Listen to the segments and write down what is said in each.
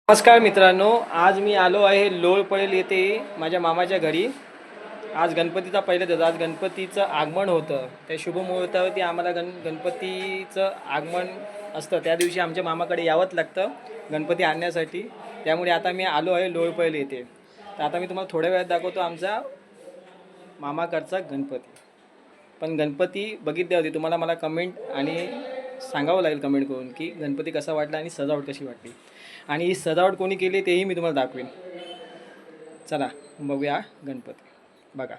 नमस्कार मित्रांनो, आज मी आलो आहे लोळपळेल येथे माझ्या मामाच्या घरी. आज गणपतीचा पहिला दिवस, आज गणपतीचं आगमन होतं. त्या शुभमुहूर्तावरती आम्हाला गणपतीचं आगमन असतं. त्या दिवशी आमच्या मामाकडे यावंच लागतं गणपती आणण्यासाठी. त्यामुळे आता मी आलो आहे लोळपळेल येथे. तर आता मी तुम्हाला थोड्या वेळात दाखवतो आमचा मामाकडचा गणपती. पण गणपती बघितल्यावरती तुम्हाला मला कमेंट आणि सांगावं लागेल कमेंट करून की गणपती कसा वाटला आणि सजावट कशी वाटली. आणि ही सजावट कोणी केली तेही मी तुम्हाला दाखवेन. चला बघूया गणपती. बघा,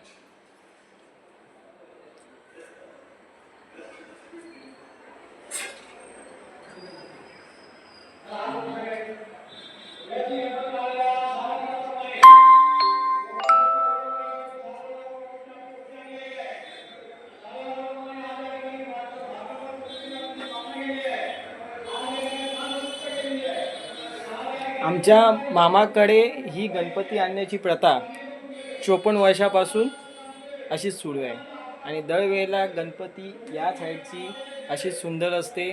आमच्या मामाकडे ही गणपती आणण्याची प्रथा 54 वर्षापासून अशीच सुरू आहे. आणि दरवेळेला गणपती या साईडची अशी सुंदर असते,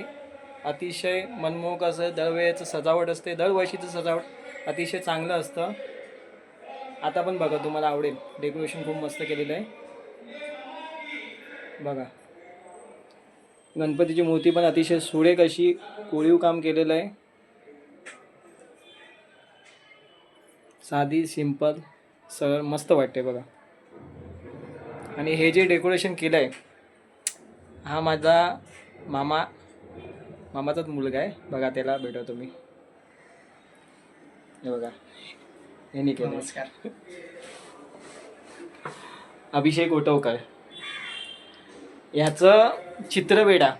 अतिशय मनमोहक असं दरवेळेचं सजावट असते. दरवर्षीचं सजावट अतिशय चांगलं असतं. आता पण बघा, तुम्हाला आवडेल. डेकोरेशन खूप मस्त केलेलं आहे. बघा, गणपतीची मूर्ती पण अतिशय सुरेख अशी कोरीव काम केलेलं आहे. साधी, सिंपल, सरळ, मस्त वाटते बघा. आणि हे जे डेकोरेशन केलं आहे, हा माझा मामाचाच मुलगा आहे. बघा, त्याला भेटवतो तुम्ही. हे बघा, यांनी केलं. नमस्कार. अभिषेक ओटवकर. ह्याचं चित्रवेडा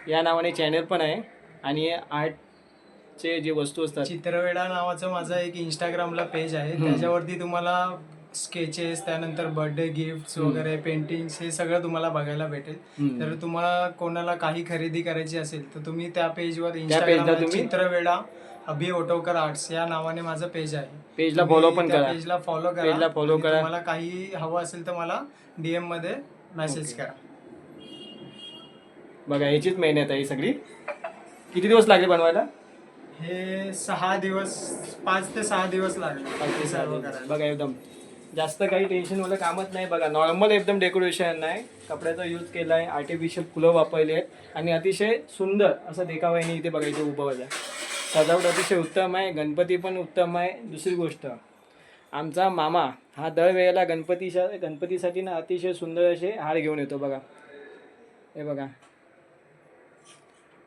या नावाने चॅनल पण आहे. आणि आर्टचे जे वस्तू असतात, चित्रवेडा नावाचं माझं एक इंस्टाग्रामला पेज आहे. त्याच्यावरती तुम्हाला स्केचेस, त्यानंतर बर्थडे गिफ्ट्स वगैरे, पेंटिंग्स, हे सगळं तुम्हाला बघायला भेटेल. तर तुम्हाला कोणाला काही खरेदी करायची असेल तर तुम्ही त्या पेजवर इंस्टाग्रामला चित्रवेडा अभि ओटवकर आर्ट्स या नावाने माझं पेज आहे. पेजला फॉलो पण करा. पेजला फॉलो करा. तुम्हाला काही हवं असेल तर मला DM मध्ये मेसेज करा. बघा, याचीच मेहनत आहे ही सगळी. किती दिवस लागले बनवायला? हे 6 दिवस, 5 ते 6 दिवस लागले. बघा, एकदम जास्त काही टेन्शनवालं कामच नाही. बघा, नॉर्मल एकदम डेकोरेशन आहे. कपड्याचा यूज केला आहे, आर्टिफिशियल फुलं वापरले आहेत आणि अतिशय सुंदर असं देखावा आहे. इथे बघा, इथे उभं आहे. सजावट अतिशय उत्तम आहे. गणपती पण उत्तम आहे. दुसरी गोष्ट, आमचा मामा हा दरवेळेला गणपतीसाठी ना अतिशय सुंदर असे हार घेऊन येतो. बघा, हे बघा,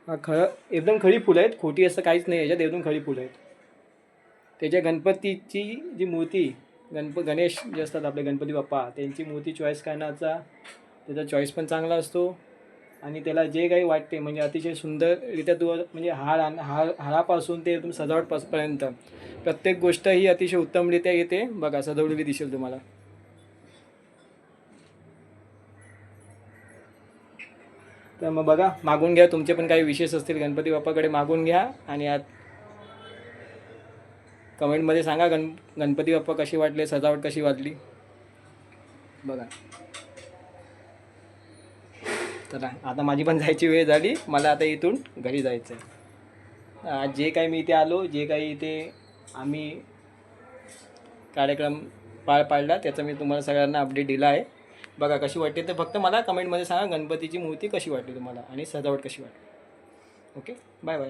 हा एकदम खरी फुलं आहेत. खोटी असं काहीच नाही याच्यात, एकदम खरी फुलं आहेत. त्याच्या गणपतीची जी मूर्ती, गणेश जे असतात आपले गणपती बाप्पा, त्यांची मूर्ती चॉईस करण्याचा त्याचा चॉईस पण चांगला असतो. आणि त्याला जे काही वाटते म्हणजे अतिशय सुंदररित्या म्हणजे हारापासून ते एकदम सजावटपर्यंत प्रत्येक गोष्ट ही अतिशय उत्तमरित्या येते. बघा, सजवलेली दिसेल तुम्हाला. तर मग बघा, मागून घ्या. तुमचे पण काही विशेष असतील गणपती बाप्पाकडे, मागून घ्या. आणि यात कमेंटमध्ये सांगा गणपती बाप्पा कशी वाटले, सजावट कशी वाटली. बघा, चला आता माझी पण जायची वेळ झाली. मला आता इथून घरी जायचं आहे. आज जे काही मी इथे आलो, जे काही इथे आम्ही कार्यक्रम पार पाडला, त्याचा मी तुम्हाला सगळ्यांना अपडेट दिला आहे. बघा, कशी वाटते ते फक्त मला कमेंटमध्ये सांगा. गणपतीची मूर्ती कशी वाटली तुम्हाला आणि सजावट कशी वाटली. Okay, bye bye.